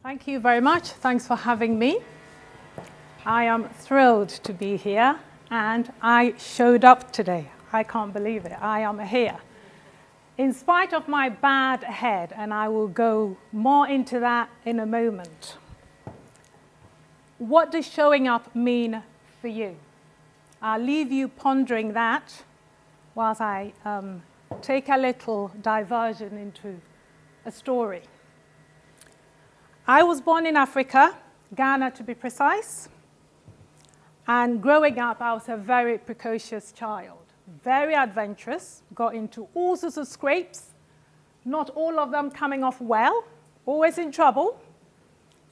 Thank you very much. Thanks for having me. I am thrilled to be here, and I showed up today. I can't believe it. I am here. In spite of my bad head, and I will go more into that in a moment. What does showing up mean for you? I'll leave you pondering that whilst I take a little diversion into a story. I was born in Africa, Ghana to be precise, and growing up I was a very precocious child, very adventurous, got into all sorts of scrapes, not all of them coming off well, always in trouble.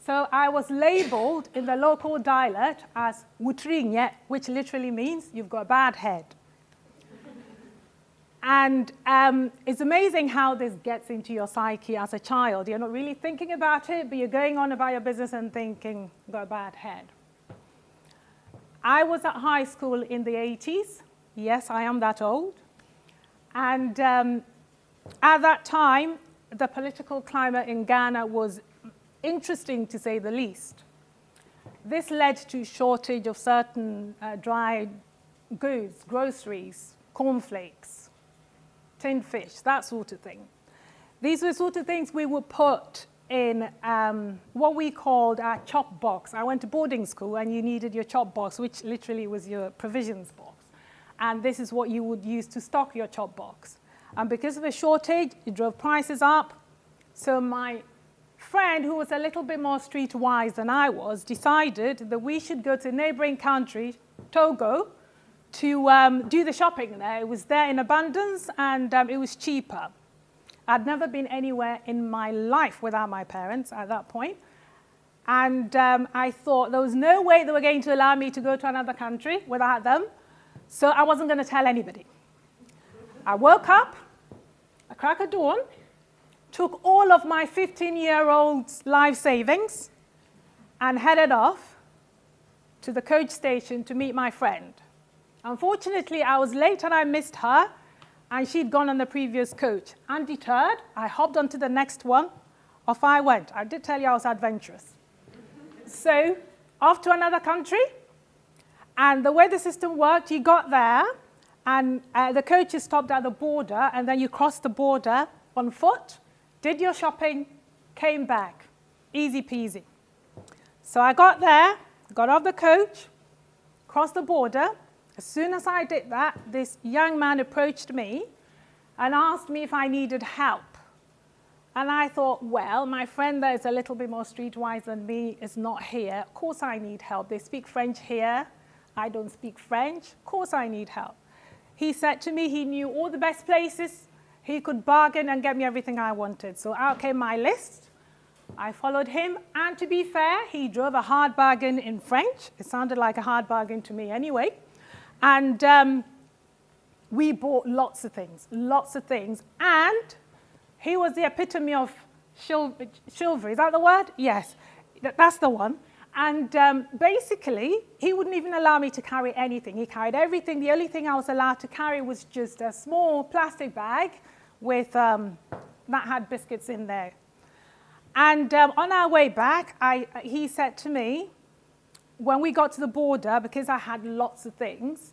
So I was labeled in the local dialect as Wutrinye, which literally means you've got a bad head. And it's amazing how this gets into your psyche as a child. You're not really thinking about it, but you're going on about your business and thinking, got a bad head. I was at high school in the 80s. Yes, I am that old. And at that time, the political climate in Ghana was interesting, to say the least. This led to shortage of certain dry goods, groceries, cornflakes, tinned fish, that sort of thing. These were sort of things we would put in what we called our chop box. I went to boarding school and you needed your chop box, which literally was your provisions box. And this is what you would use to stock your chop box. And because of the shortage, it drove prices up. So my friend, who was a little bit more streetwise than I was, decided that we should go to a neighboring country, Togo, to do the shopping there. It was there in abundance, and it was cheaper. I'd never been anywhere in my life without my parents at that point. And I thought there was no way they were going to allow me to go to another country without them. So I wasn't going to tell anybody. I woke up, a crack of dawn, took all of my 15-year-old life savings and headed off to the coach station to meet my friend. Unfortunately, I was late and I missed her, and she'd gone on the previous coach. Undeterred, I hopped onto the next one. Off I went. I did tell you I was adventurous. So, off to another country. And the way the system worked, you got there, and the coaches stopped at the border, and then you crossed the border on foot, did your shopping, came back. Easy peasy. So I got there, got off the coach, crossed the border. As soon as I did that, this young man approached me and asked me if I needed help. And I thought, well, my friend that is a little bit more streetwise than me is not here. Of course I need help. They speak French here. I don't speak French. Of course I need help. He said to me he knew all the best places. He could bargain and get me everything I wanted. So out came my list. I followed him. And to be fair, he drove a hard bargain in French. It sounded like a hard bargain to me anyway. And we bought lots of things. And he was the epitome of chivalry. Is that the word? Yes, that's the one. And basically, he wouldn't even allow me to carry anything. He carried everything. The only thing I was allowed to carry was just a small plastic bag with that had biscuits in there. And on our way back, he said to me, when we got to the border, because I had lots of things,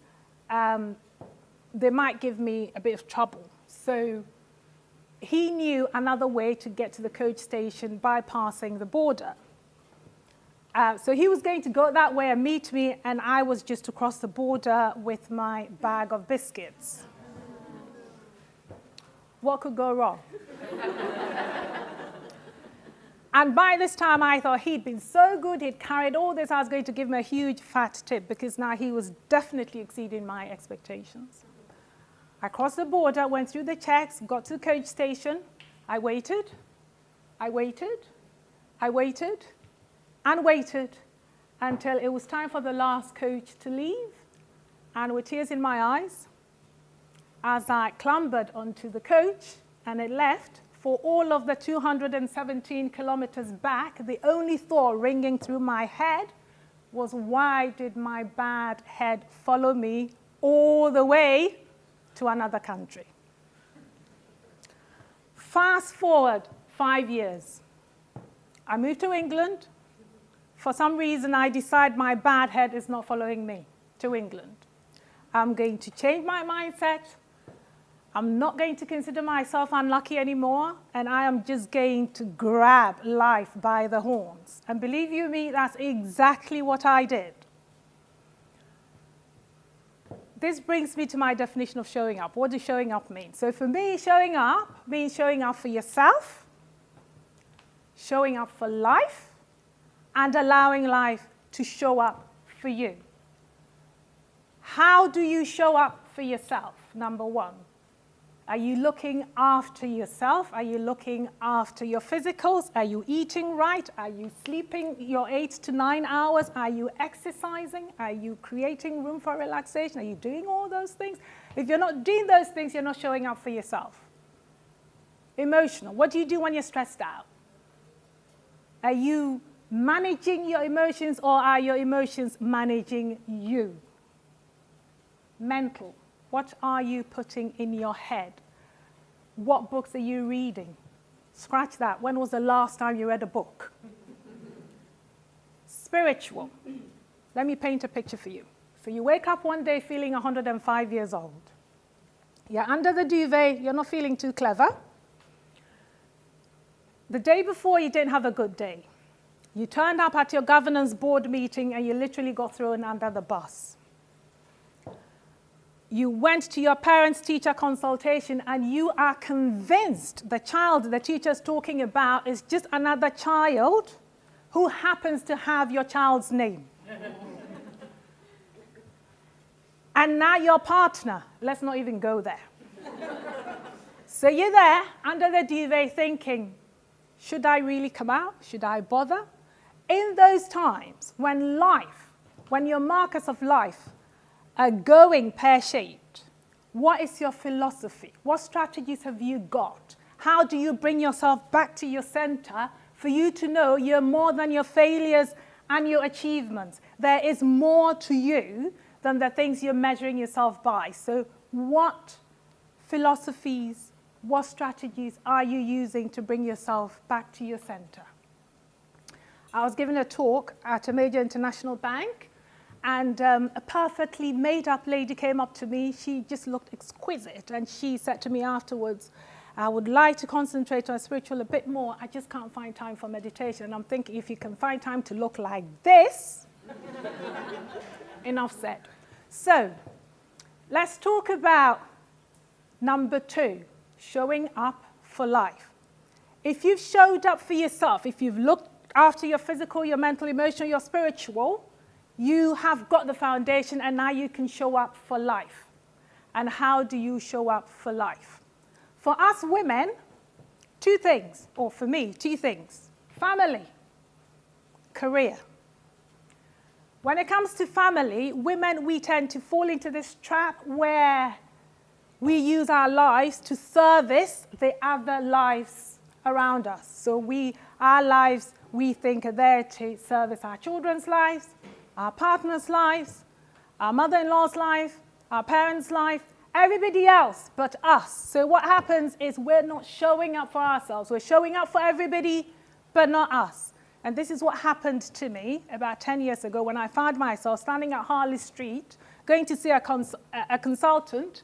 they might give me a bit of trouble. So he knew another way to get to the coach station bypassing the border. So he was going to go that way and meet me, and I was just to cross the border with my bag of biscuits. What could go wrong? And by this time, I thought he'd been so good, he'd carried all this, I was going to give him a huge fat tip, because now he was definitely exceeding my expectations. I crossed the border, went through the checks, got to the coach station. I waited, and waited until it was time for the last coach to leave. And with tears in my eyes, as I clambered onto the coach and it left, for all of the 217 kilometers back, the only thought ringing through my head was, why did my bad head follow me all the way to another country? Fast forward 5 years. I moved to England. For some reason, I decide my bad head is not following me to England. I'm going to change my mindset. I'm not going to consider myself unlucky anymore, and I am just going to grab life by the horns. And believe you me, that's exactly what I did. This brings me to my definition of showing up. What does showing up mean? So for me, showing up means showing up for yourself, showing up for life, and allowing life to show up for you. How do you show up for yourself? Number one, are you looking after yourself? Are you looking after your physicals? Are you eating right? Are you sleeping your 8 to 9 hours? Are you exercising? Are you creating room for relaxation? Are you doing all those things? If you're not doing those things, you're not showing up for yourself. Emotional. What do you do when you're stressed out? Are you managing your emotions, or are your emotions managing you? Mental. What are you putting in your head? What books are you reading? Scratch that. When was the last time you read a book? Spiritual. Let me paint a picture for you. So you wake up one day feeling 105 years old. You're under the duvet. You're not feeling too clever. The day before, you didn't have a good day. You turned up at your governance board meeting and you literally got thrown under the bus. You went to your parents-teacher consultation and you are convinced the child the teacher's talking about is just another child who happens to have your child's name. And now your partner, let's not even go there. So you're there under the duvet thinking, should I really come out? Should I bother? In those times when your markers of life are going pear-shaped, what is your philosophy? What strategies have you got? How do you bring yourself back to your center for you to know you're more than your failures and your achievements? There is more to you than the things you're measuring yourself by. So what philosophies, what strategies are you using to bring yourself back to your center? I was giving a talk at a major international bank, and a perfectly made-up lady came up to me. She just looked exquisite, and she said to me afterwards, I would like to concentrate on spiritual a bit more. I just can't find time for meditation. And I'm thinking, if you can find time to look like this, enough said. So let's talk about number 2, showing up for life. If you've showed up for yourself, if you've looked after your physical, your mental, emotional, your spiritual, you have got the foundation, and now you can show up for life. And how do you show up for life? For us women, 2 things, or for me, 2 things. Family, career. When it comes to family, women, we tend to fall into this trap where we use our lives to service the other lives around us. So our lives, we think, are there to service our children's lives, our partner's lives, our mother-in-law's life, our parents' life, everybody else but us. So what happens is we're not showing up for ourselves. We're showing up for everybody but not us. And this is what happened to me about 10 years ago when I found myself standing at Harley Street, going to see a consultant,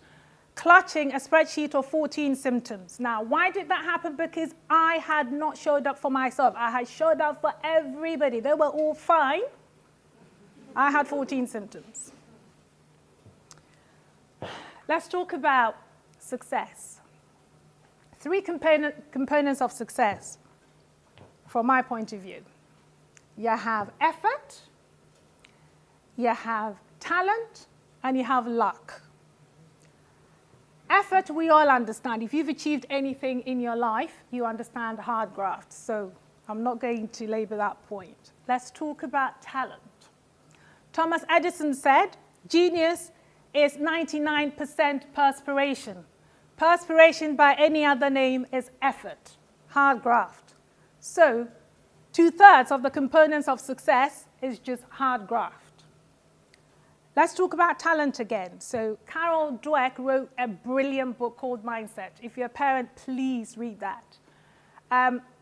clutching a spreadsheet of 14 symptoms. Now, why did that happen? Because I had not showed up for myself. I had showed up for everybody. They were all fine. I had 14 symptoms. Let's talk about success. 3 components of success from my point of view. You have effort, you have talent, and you have luck. Effort, we all understand. If you've achieved anything in your life, you understand hard graft. So I'm not going to labor that point. Let's talk about talent. Thomas Edison said, genius is 99% perspiration. Perspiration by any other name is effort, hard graft. So 2/3 of the components of success is just hard graft. Let's talk about talent again. So Carol Dweck wrote a brilliant book called Mindset. If you're a parent, please read that.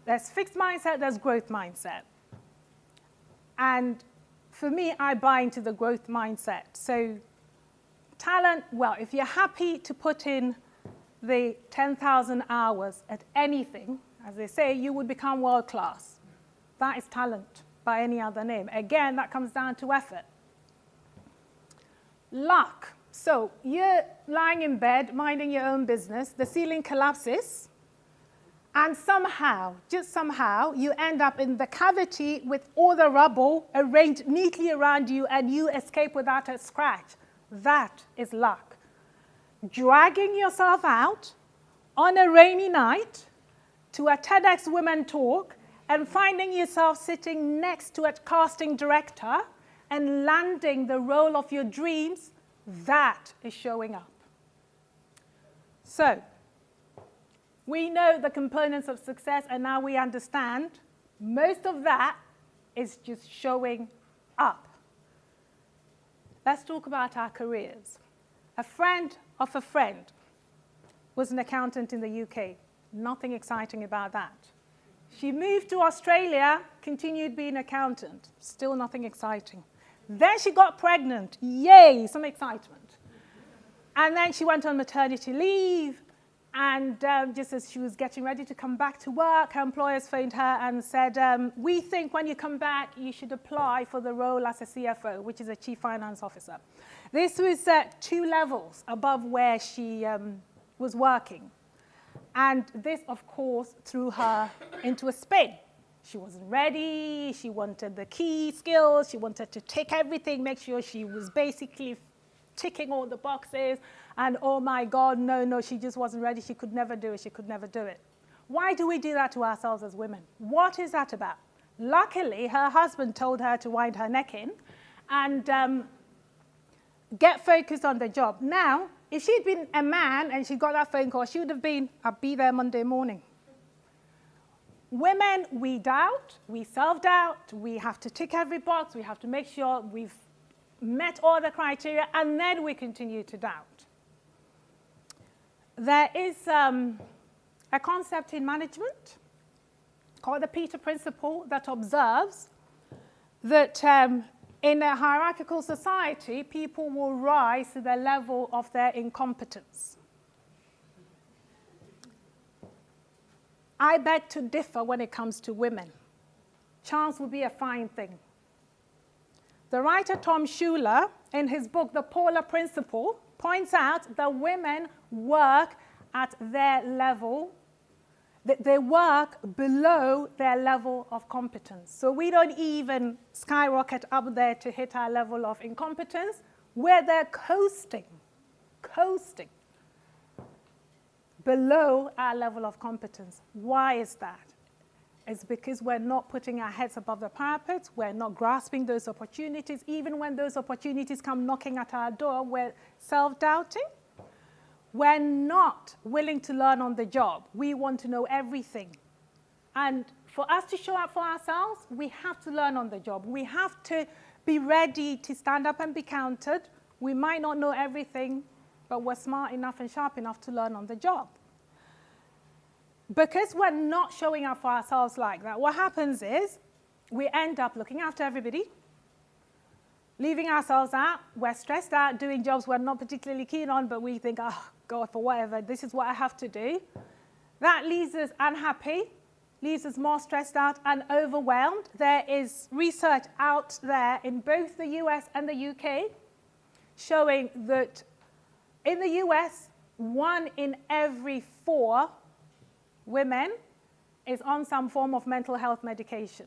There's fixed mindset, there's growth mindset. And for me, I buy into the growth mindset. So talent, well, if you're happy to put in the 10,000 hours at anything, as they say, you would become world class. That is talent by any other name. Again, that comes down to effort. Luck. So you're lying in bed, minding your own business, the ceiling collapses, and somehow, just somehow, you end up in the cavity with all the rubble arranged neatly around you, and you escape without a scratch. That is luck. Dragging yourself out on a rainy night to a TEDxWomen talk and finding yourself sitting next to a casting director and landing the role of your dreams, that is showing up. So, we know the components of success, and now we understand most of that is just showing up. Let's talk about our careers. A friend of a friend was an accountant in the UK. Nothing exciting about that. She moved to Australia, continued being an accountant. Still nothing exciting. Then she got pregnant. Yay, some excitement. And then she went on maternity leave. And just as she was getting ready to come back to work, her employers phoned her and said, we think when you come back, you should apply for the role as a CFO, which is a Chief Finance Officer. This was 2 levels above where she was working. And this, of course, threw her into a spin. She wasn't ready. She wanted the key skills. She wanted to tick everything, make sure she was basically ticking all the boxes. And oh my God, no, she just wasn't ready. She could never do it. She could never do it. Why do we do that to ourselves as women? What is that about? Luckily, her husband told her to wind her neck in and get focused on the job. Now, if she'd been a man and she got that phone call, she would have been, I'll be there Monday morning. Women, we doubt, we self-doubt, we have to tick every box, we have to make sure we've met all the criteria, and then we continue to doubt. There is a concept in management called the Peter Principle that observes that in a hierarchical society, people will rise to the level of their incompetence. I beg to differ when it comes to women. Chance would be a fine thing. The writer Tom Schuler, in his book, The Polar Principle, points out that women work at their level, that they work below their level of competence. So we don't even skyrocket up there to hit our level of incompetence. We're there coasting below our level of competence. Why is that? It's because we're not putting our heads above the parapet. We're not grasping those opportunities. Even when those opportunities come knocking at our door, we're self-doubting. We're not willing to learn on the job. We want to know everything. And for us to show up for ourselves, we have to learn on the job. We have to be ready to stand up and be counted. We might not know everything, but we're smart enough and sharp enough to learn on the job. Because we're not showing up for ourselves like that, what happens is we end up looking after everybody, leaving ourselves out. We're stressed out doing jobs we're not particularly keen on, but we think, oh, God, for whatever, this is what I have to do. That leaves us unhappy, leaves us more stressed out and overwhelmed. There is research out there in both the US and the UK showing that in the US, 1 in every 4 women is on some form of mental health medication.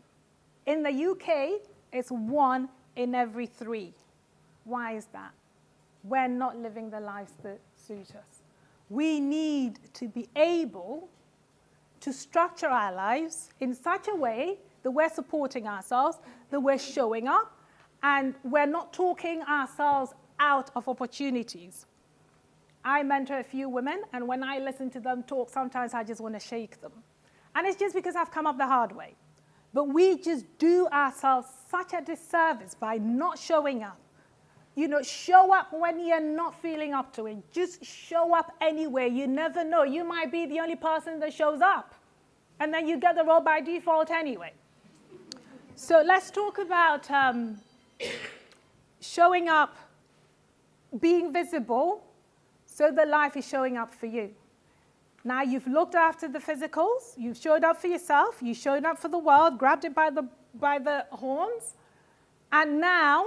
In the UK, it's 1 in every 3. Why is that? We're not living the lives that suit us. We need to be able to structure our lives in such a way that we're supporting ourselves, that we're showing up, and we're not talking ourselves out of opportunities. I mentor a few women, and when I listen to them talk, sometimes I just want to shake them. And it's just because I've come up the hard way. But we just do ourselves such a disservice by not showing up. You know, show up when you're not feeling up to it. Just show up anyway. You never know. You might be the only person that shows up. and then you get the role by default anyway. So let's talk about showing up, being visible, so that life is showing up for you. Now you've looked after the physicals, you've showed up for yourself, you showed up for the world, grabbed it by the horns, and now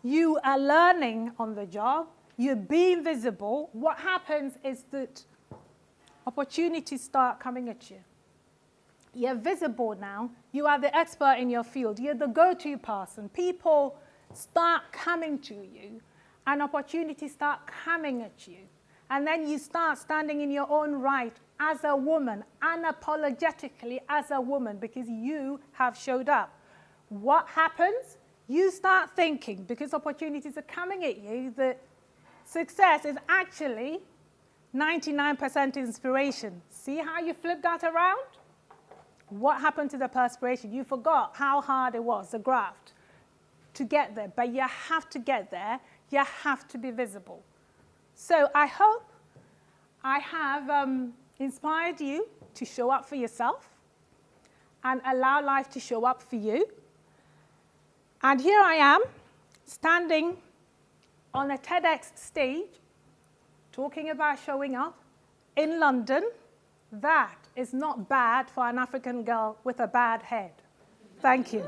you are learning on the job, you're being visible. What happens is that opportunities start coming at you. You're visible now. You are the expert in your field. You're the go-to person. People start coming to you, and opportunities start coming at you. And then you start standing in your own right as a woman, unapologetically as a woman, because you have showed up. What happens? You start thinking, because opportunities are coming at you, that success is actually 99% inspiration. See how you flip that around? What happened to the perspiration? You forgot how hard it was, the graft, to get there. But you have to get there. You have to be visible. So I hope I have inspired you to show up for yourself and allow life to show up for you. And here I am, standing on a TEDx stage, talking about showing up in London. That is not bad for an African girl with a bad head. Thank you.